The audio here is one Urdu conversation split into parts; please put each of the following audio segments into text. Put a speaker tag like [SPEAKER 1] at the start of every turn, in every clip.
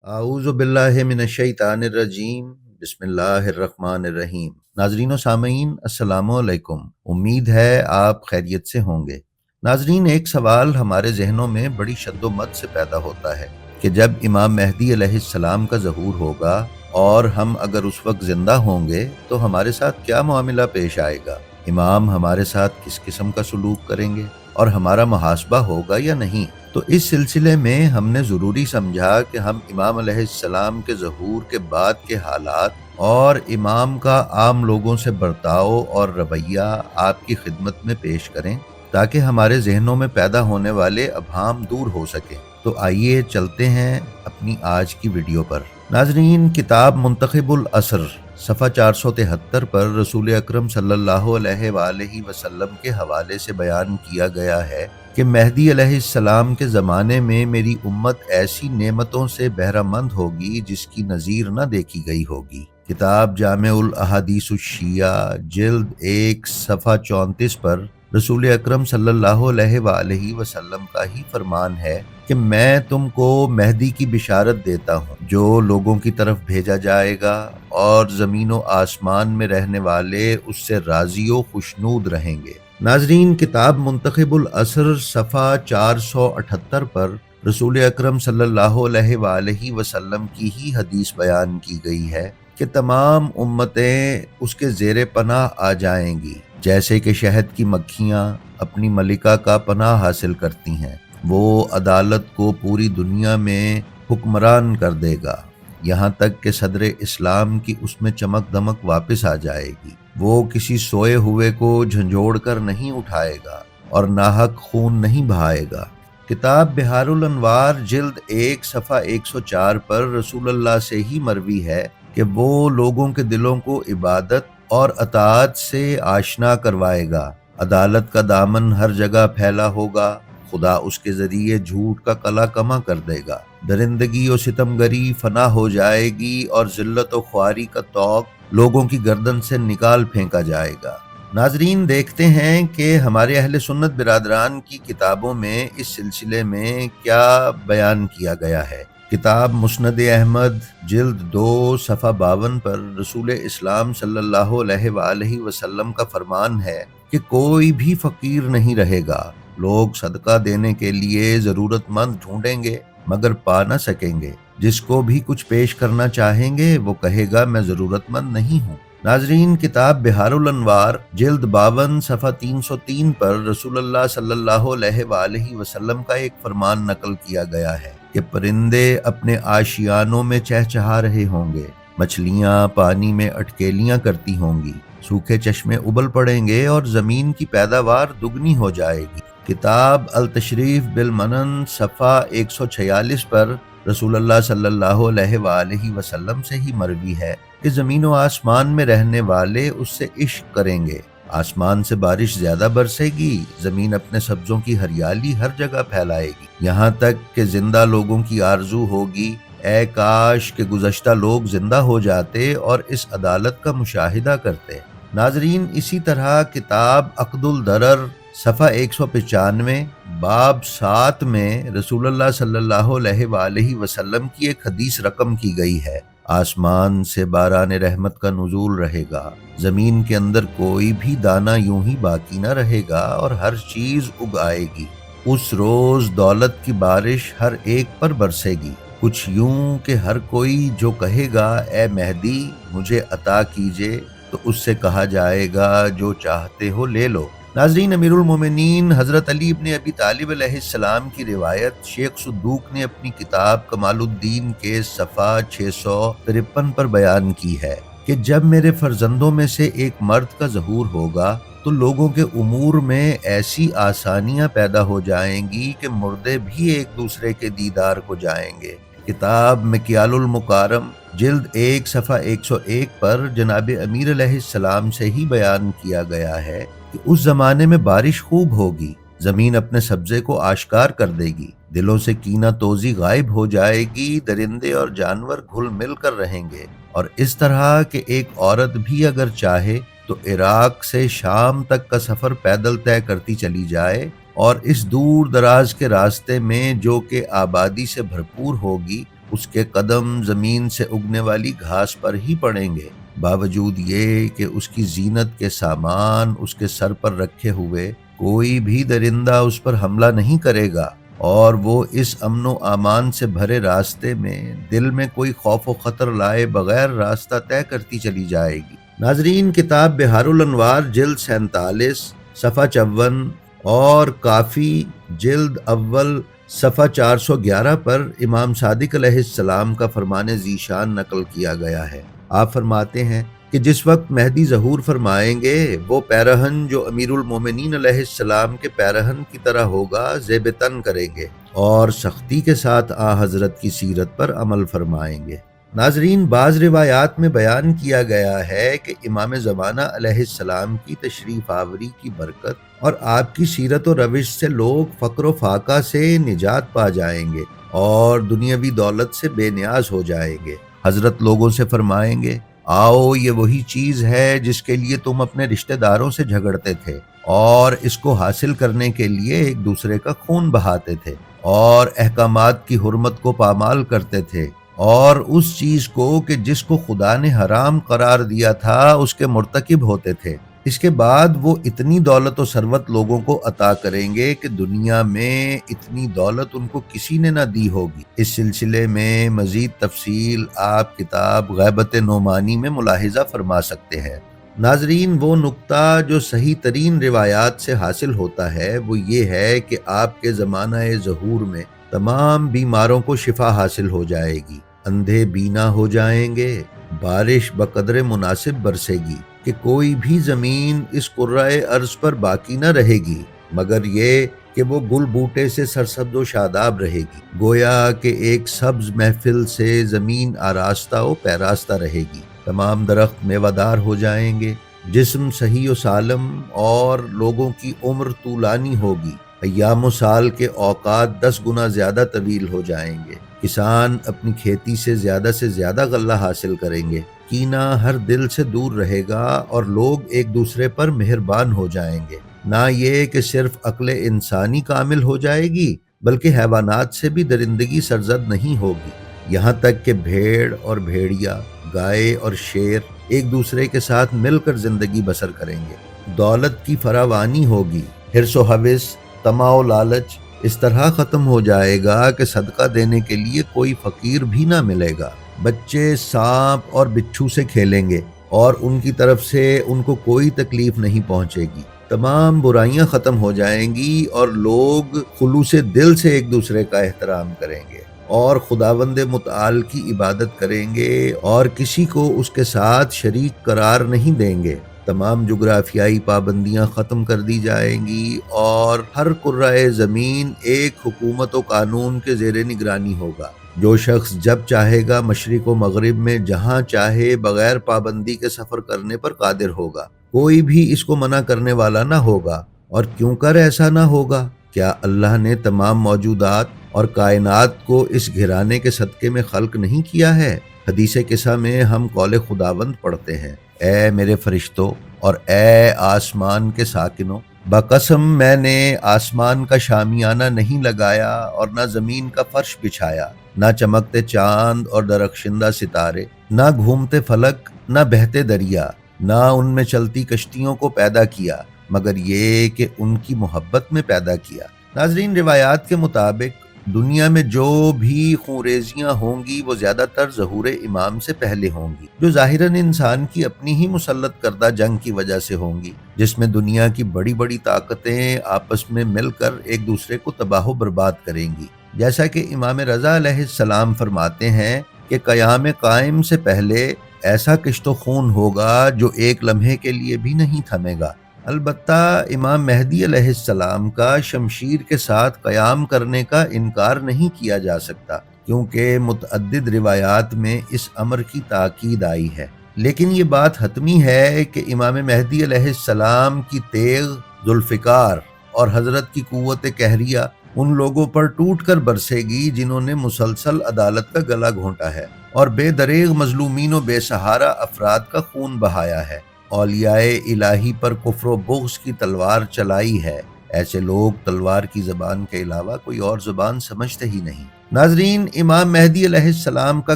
[SPEAKER 1] اعوذ باللہ من الشیطان الرجیم بسم اللہ الرحمن الرحیم۔ ناظرین و سامعین السلام علیکم، امید ہے آپ خیریت سے ہوں گے۔ ناظرین، ایک سوال ہمارے ذہنوں میں بڑی شد و مت سے پیدا ہوتا ہے کہ جب امام مہدی علیہ السلام کا ظہور ہوگا اور ہم اگر اس وقت زندہ ہوں گے تو ہمارے ساتھ کیا معاملہ پیش آئے گا؟ امام ہمارے ساتھ کس قسم کا سلوک کریں گے اور ہمارا محاسبہ ہوگا یا نہیں؟ تو اس سلسلے میں ہم نے ضروری سمجھا کہ ہم امام علیہ السلام کے ظہور کے بعد کے حالات اور امام کا عام لوگوں سے برتاؤ اور رویہ آپ کی خدمت میں پیش کریں تاکہ ہمارے ذہنوں میں پیدا ہونے والے ابہام دور ہو سکیں۔ تو آئیے چلتے ہیں اپنی آج کی ویڈیو پر۔ ناظرین، کتاب منتخب الاسر صفحہ 473 پر رسول اکرم صلی اللہ علیہ وآلہ وسلم کے حوالے سے بیان کیا گیا ہے کہ مہدی علیہ السلام کے زمانے میں میری امت ایسی نعمتوں سے بہرہ مند ہوگی جس کی نظیر نہ دیکھی گئی ہوگی۔ کتاب جامع الاحادیث الشیعہ جلد 1 صفحہ 34 پر رسول اکرم صلی اللہ علیہ وآلہ وسلم کا ہی فرمان ہے کہ میں تم کو مہدی کی بشارت دیتا ہوں جو لوگوں کی طرف بھیجا جائے گا اور زمین و آسمان میں رہنے والے اس سے راضی و خوشنود رہیں گے۔ ناظرین، کتاب منتخب الاسر صفحہ 478 پر رسول اکرم صلی اللہ علیہ وآلہ وسلم کی ہی حدیث بیان کی گئی ہے کہ تمام امتیں اس کے زیر پناہ آ جائیں گی جیسے کہ شہد کی مکھیاں اپنی ملکہ کا پناہ حاصل کرتی ہیں۔ وہ عدالت کو پوری دنیا میں حکمران کر دے گا یہاں تک کہ صدر اسلام کی اس میں چمک دمک واپس آ جائے گی۔ وہ کسی سوئے ہوئے کو جھنجھوڑ کر نہیں اٹھائے گا اور ناحق خون نہیں بہائے گا۔ کتاب بحار الانوار جلد 1 صفحہ 104 پر رسول اللہ سے ہی مروی ہے کہ وہ لوگوں کے دلوں کو عبادت اور اطاعت سے آشنا کروائے گا۔ عدالت کا دامن ہر جگہ پھیلا ہوگا، خدا اس کے ذریعے جھوٹ کا کلا کما کر دے گا۔ درندگی و ستمگری فنا ہو جائے گی اور ذلت و خواری کا طوق لوگوں کی گردن سے نکال پھینکا جائے گا۔ ناظرین، دیکھتے ہیں کہ ہمارے اہل سنت برادران کی کتابوں میں اس سلسلے میں کیا بیان کیا گیا ہے۔ کتاب مسند احمد جلد 2 صفحہ 52 پر رسول اسلام صلی اللہ علیہ وآلہ وسلم کا فرمان ہے کہ کوئی بھی فقیر نہیں رہے گا۔ لوگ صدقہ دینے کے لیے ضرورت مند ڈھونڈیں گے مگر پا نہ سکیں گے۔ جس کو بھی کچھ پیش کرنا چاہیں گے وہ کہے گا میں ضرورت مند نہیں ہوں۔ ناظرین، کتاب بحار الانوار جلد 52 صفحہ 303 پر رسول اللہ صلی اللہ علیہ وآلہ وسلم کا ایک فرمان نقل کیا گیا ہے کہ پرندے اپنے آشیانوں میں چہچہا رہے ہوں گے، مچھلیاں پانی میں اٹکیلیاں کرتی ہوں گی، سوکھے چشمے ابل پڑیں گے اور زمین کی پیداوار دگنی ہو جائے گی۔ کتاب التشریف بالمنن صفحہ 146 پر رسول اللہ صلی اللہ علیہ وآلہ وسلم سے ہی مروی ہے کہ زمین و آسمان میں رہنے والے اس سے عشق کریں گے، آسمان سے بارش زیادہ برسے گی، زمین اپنے سبزوں کی ہریالی ہر جگہ پھیلائے گی، یہاں تک کہ زندہ لوگوں کی آرزو ہوگی اے کاش کہ گزشتہ لوگ زندہ ہو جاتے اور اس عدالت کا مشاہدہ کرتے۔ ناظرین، اسی طرح کتاب عقد الدرر صفحہ 195 باب 7 میں رسول اللہ صلی اللہ علیہ وآلہ وسلم کی ایک حدیث رقم کی گئی ہے۔ آسمان سے باران رحمت کا نزول رہے گا، زمین کے اندر کوئی بھی دانہ یوں ہی باقی نہ رہے گا اور ہر چیز اگ آئے گی۔ اس روز دولت کی بارش ہر ایک پر برسے گی، کچھ یوں کہ ہر کوئی جو کہے گا اے مہدی مجھے عطا کیجے تو اس سے کہا جائے گا جو چاہتے ہو لے لو۔ ناظرین، امیر المومنین حضرت علی ابن ابی طالب علیہ السلام کی روایت شیخ صدوق نے اپنی کتاب کمال الدین کے صفحہ 653 پر بیان کی ہے کہ جب میرے فرزندوں میں سے ایک مرد کا ظہور ہوگا تو لوگوں کے امور میں ایسی آسانیاں پیدا ہو جائیں گی کہ مردے بھی ایک دوسرے کے دیدار کو جائیں گے۔ کتاب مکیال المکارم جلد 1 صفحہ 101 پر جناب امیر علیہ السلام سے ہی بیان کیا گیا ہے کہ اس زمانے میں بارش خوب ہوگی، زمین اپنے سبزے کو آشکار کر دے گی، دلوں سے کینہ توزی غائب ہو جائے گی، درندے اور جانور گھل مل کر رہیں گے، اور اس طرح کہ ایک عورت بھی اگر چاہے تو عراق سے شام تک کا سفر پیدل طے کرتی چلی جائے، اور اس دور دراز کے راستے میں جو کہ آبادی سے بھرپور ہوگی اس کے قدم زمین سے اگنے والی گھاس پر ہی پڑیں گے، باوجود یہ کہ اس کی زینت کے سامان اس کے سر پر رکھے ہوئے کوئی بھی درندہ اس پر حملہ نہیں کرے گا، اور وہ اس امن و امان سے بھرے راستے میں دل میں کوئی خوف و خطر لائے بغیر راستہ طے کرتی چلی جائے گی۔ ناظرین، کتاب بحار الانوار جلد 47 صفحہ 54 اور کافی جلد اول صفحہ 411 پر امام صادق علیہ السلام کا فرمان ذیشان نقل کیا گیا ہے۔ آپ فرماتے ہیں کہ جس وقت مہدی ظہور فرمائیں گے، وہ پیرہن جو امیر المومنین علیہ السلام کے پیرہن کی طرح ہوگا زیب تن کریں گے اور سختی کے ساتھ آ حضرت کی سیرت پر عمل فرمائیں گے۔ ناظرین، بعض روایات میں بیان کیا گیا ہے کہ امام زمانہ علیہ السلام کی تشریف آوری کی برکت اور آپ کی سیرت و روش سے لوگ فقر و فاقہ سے نجات پا جائیں گے اور دنیاوی دولت سے بے نیاز ہو جائیں گے۔ حضرت لوگوں سے فرمائیں گے، آؤ، یہ وہی چیز ہے جس کے لیے تم اپنے رشتہ داروں سے جھگڑتے تھے اور اس کو حاصل کرنے کے لیے ایک دوسرے کا خون بہاتے تھے اور احکامات کی حرمت کو پامال کرتے تھے، اور اس چیز کو کہ جس کو خدا نے حرام قرار دیا تھا اس کے مرتکب ہوتے تھے۔ اس کے بعد وہ اتنی دولت و ثروت لوگوں کو عطا کریں گے کہ دنیا میں اتنی دولت ان کو کسی نے نہ دی ہوگی۔ اس سلسلے میں مزید تفصیل آپ کتاب غیبت نعمانی میں ملاحظہ فرما سکتے ہیں۔ ناظرین، وہ نقطہ جو صحیح ترین روایات سے حاصل ہوتا ہے وہ یہ ہے کہ آپ کے زمانہ ظہور میں تمام بیماروں کو شفا حاصل ہو جائے گی، اندھے بینا ہو جائیں گے، بارش بقدر مناسب برسے گی کہ کوئی بھی زمین اس کرۂ ارض پر باقی نہ رہے گی مگر یہ کہ وہ گل بوٹے سے سرسبز و شاداب رہے گی، گویا کہ ایک سبز محفل سے زمین آراستہ و پیراستہ رہے گی، تمام درخت میوہ دار ہو جائیں گے، جسم صحیح و سالم اور لوگوں کی عمر طولانی ہوگی، ایام و سال کے اوقات 10 گنا زیادہ طویل ہو جائیں گے، کسان اپنی کھیتی سے زیادہ غلہ حاصل کریں گے، کینہ ہر دل سے دور رہے گا اور لوگ ایک دوسرے پر مہربان ہو جائیں گے۔ نہ یہ کہ صرف عقل انسانی کامل ہو جائے گی بلکہ حیوانات سے بھی درندگی سرزد نہیں ہوگی، یہاں تک کہ بھیڑ اور بھیڑیا، گائے اور شیر ایک دوسرے کے ساتھ مل کر زندگی بسر کریں گے، دولت کی فراوانی ہوگی، حرص و ہوس، طمع و لالچ اس طرح ختم ہو جائے گا کہ صدقہ دینے کے لیے کوئی فقیر بھی نہ ملے گا، بچے سانپ اور بچھو سے کھیلیں گے اور ان کی طرف سے ان کو کوئی تکلیف نہیں پہنچے گی، تمام برائیاں ختم ہو جائیں گی اور لوگ خلوص دل سے ایک دوسرے کا احترام کریں گے اور خداوند متعال کی عبادت کریں گے اور کسی کو اس کے ساتھ شریک قرار نہیں دیں گے، تمام جغرافیائی پابندیاں ختم کر دی جائیں گی اور ہر کرۂ زمین ایک حکومت و قانون کے زیر نگرانی ہوگا، جو شخص جب چاہے گا مشرق و مغرب میں جہاں چاہے بغیر پابندی کے سفر کرنے پر قادر ہوگا، کوئی بھی اس کو منع کرنے والا نہ ہوگا، اور کیوں کر ایسا نہ ہوگا؟ کیا اللہ نے تمام موجودات اور کائنات کو اس گھرانے کے صدقے میں خلق نہیں کیا ہے؟ حدیث قصہ میں ہم قول خداوند پڑھتے ہیں، اے میرے فرشتوں اور اے آسمان کے ساکنوں، بقسم میں نے آسمان کا شامیانہ نہیں لگایا اور نہ زمین کا فرش بچھایا، نہ چمکتے چاند اور درخشندہ ستارے، نہ گھومتے فلک، نہ بہتے دریا، نہ ان میں چلتی کشتیوں کو پیدا کیا مگر یہ کہ ان کی محبت میں پیدا کیا۔ ناظرین، روایات کے مطابق دنیا میں جو بھی خونریزیاں ہوں گی وہ زیادہ تر ظہور امام سے پہلے ہوں گی، جو ظاہراً انسان کی اپنی ہی مسلط کردہ جنگ کی وجہ سے ہوں گی، جس میں دنیا کی بڑی بڑی طاقتیں آپس میں مل کر ایک دوسرے کو تباہ و برباد کریں گی، جیسا کہ امام رضا علیہ السلام فرماتے ہیں کہ قیام قائم سے پہلے ایسا کشت و خون ہوگا جو ایک لمحے کے لیے بھی نہیں تھمے گا۔ البتہ امام مہدی علیہ السلام کا شمشیر کے ساتھ قیام کرنے کا انکار نہیں کیا جا سکتا، کیونکہ متعدد روایات میں اس امر کی تاکید آئی ہے، لیکن یہ بات حتمی ہے کہ امام مہدی علیہ السلام کی تیغ ذوالفقار اور حضرت کی قوت قہریہ ان لوگوں پر ٹوٹ کر برسے گی جنہوں نے مسلسل عدالت کا گلا گھونٹا ہے اور بے دریغ مظلومین و بے سہارا افراد کا خون بہایا ہے، اولیاء الہی پر کفر و بغض کی تلوار چلائی ہے۔ ایسے لوگ تلوار کی زبان کے علاوہ کوئی اور زبان سمجھتے ہی نہیں۔ ناظرین، امام مہدی علیہ السلام کا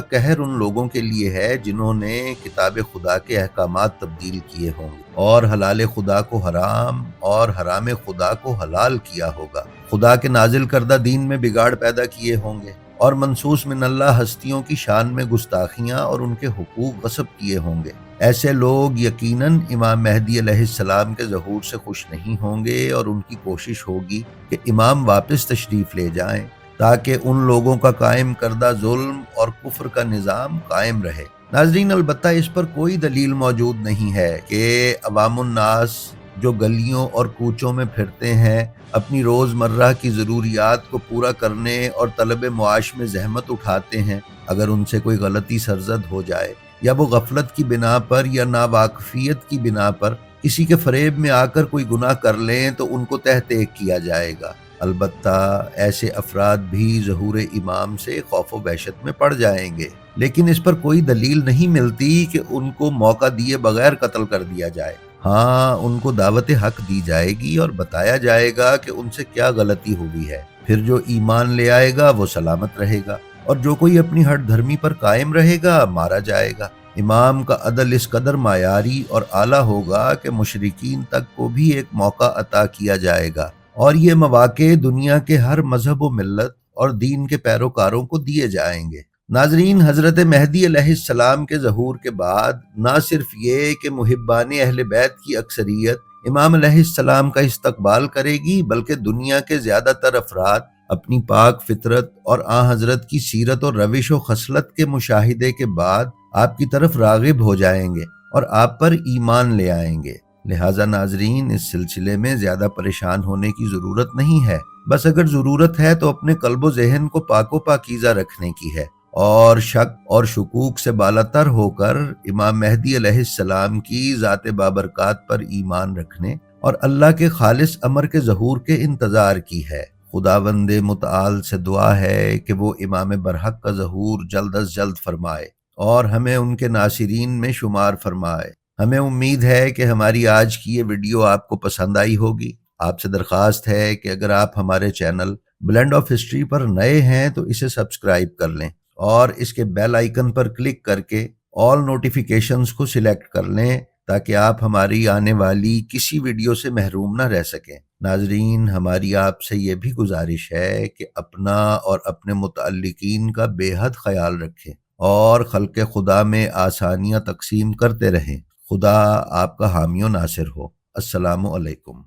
[SPEAKER 1] قہر ان لوگوں کے لیے ہے جنہوں نے کتاب خدا کے احکامات تبدیل کیے ہوں گے اور حلال خدا کو حرام اور حرام خدا کو حلال کیا ہوگا، خدا کے نازل کردہ دین میں بگاڑ پیدا کیے ہوں گے اور منصوص من اللہ ہستیوں کی شان میں گستاخیاں اور ان کے حقوق غصب کیے ہوں گے۔ ایسے لوگ یقیناً امام مہدی علیہ السلام کے ظہور سے خوش نہیں ہوں گے اور ان کی کوشش ہوگی کہ امام واپس تشریف لے جائیں تاکہ ان لوگوں کا قائم کردہ ظلم اور کفر کا نظام قائم رہے۔ ناظرین، البتہ اس پر کوئی دلیل موجود نہیں ہے کہ عوام الناس جو گلیوں اور کوچوں میں پھرتے ہیں، اپنی روزمرہ کی ضروریات کو پورا کرنے اور طلب معاش میں زحمت اٹھاتے ہیں، اگر ان سے کوئی غلطی سرزد ہو جائے یا وہ غفلت کی بنا پر یا ناواقفیت کی بنا پر کسی کے فریب میں آ کر کوئی گناہ کر لیں تو ان کو تحت ایک کیا جائے گا۔ البتہ ایسے افراد بھی ظہور امام سے خوف و وحشت میں پڑ جائیں گے، لیکن اس پر کوئی دلیل نہیں ملتی کہ ان کو موقع دیے بغیر قتل کر دیا جائے۔ ہاں، ان کو دعوت حق دی جائے گی اور بتایا جائے گا کہ ان سے کیا غلطی ہوئی ہے، پھر جو ایمان لے آئے گا وہ سلامت رہے گا اور جو کوئی اپنی ہٹ دھرمی پر قائم رہے گا مارا جائے گا۔ امام کا عدل اس قدر معیاری اور اعلیٰ ہوگا کہ مشرکین تک کو بھی ایک موقع عطا کیا جائے گا، اور یہ مواقع دنیا کے ہر مذہب و ملت اور دین کے پیروکاروں کو دیے جائیں گے۔ ناظرین، حضرت مہدی علیہ السلام کے ظہور کے بعد نہ صرف یہ کہ محبان اہل بیت کی اکثریت امام علیہ السلام کا استقبال کرے گی، بلکہ دنیا کے زیادہ تر افراد اپنی پاک فطرت اور آن حضرت کی سیرت اور روش و خصلت کے مشاہدے کے بعد آپ کی طرف راغب ہو جائیں گے اور آپ پر ایمان لے آئیں گے۔ لہٰذا ناظرین، اس سلسلے میں زیادہ پریشان ہونے کی ضرورت نہیں ہے، بس اگر ضرورت ہے تو اپنے قلب و ذہن کو پاک و پاکیزہ رکھنے کی ہے اور شک اور شکوک سے بالاتر ہو کر امام مہدی علیہ السلام کی ذات بابرکات پر ایمان رکھنے اور اللہ کے خالص امر کے ظہور کے انتظار کی ہے۔ خداوند متعال سے دعا ہے کہ وہ امام برحق کا ظہور جلد از جلد فرمائے اور ہمیں ان کے ناصرین میں شمار فرمائے۔ ہمیں امید ہے کہ ہماری آج کی یہ ویڈیو آپ کو پسند آئی ہوگی۔ آپ سے درخواست ہے کہ اگر آپ ہمارے چینل بلینڈ آف ہسٹری پر نئے ہیں تو اسے سبسکرائب کر لیں اور اس کے بیل آئیکن پر کلک کر کے آل نوٹیفیکیشنز کو سلیکٹ کر لیں تاکہ آپ ہماری آنے والی کسی ویڈیو سے محروم نہ رہ سکیں۔ ناظرین، ہماری آپ سے یہ بھی گزارش ہے کہ اپنا اور اپنے متعلقین کا بے حد خیال رکھیں اور خلق خدا میں آسانیاں تقسیم کرتے رہیں۔ خدا آپ کا حامی و ناصر ہو۔ السلام علیکم۔